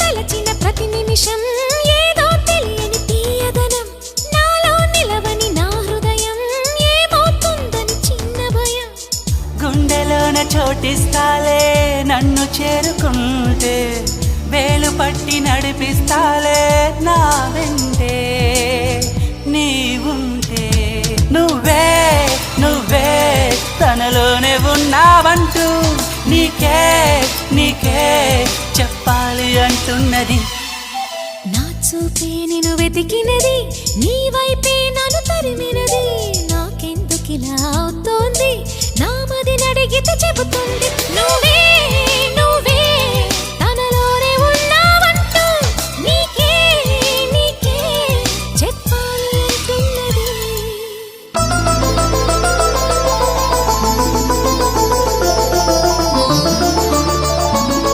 తలచిన ప్రతి నిమిషం ఏదో తెలియని తీయదనం నాలో నిలవని నా హృదయం ఏమవుతుందని చిన్న భయం గుండెలోన చోటిస్తాలే నన్ను చేరుకుంటే వేలు పట్టి నడిపిస్తాలే నా వెంటే నీవుంటే నువ్వే నువ్వే తనలోనే ఉన్నావంటూ నీకే నీకే చెప్పాలి అంటున్నది నా చూపే నిన్ను వెతికినది నీ వైపే నన్ను తరిమినది నాకెందుకిలా అవుతోంది నా మది నడిగితే చెబుతుంది నువ్వే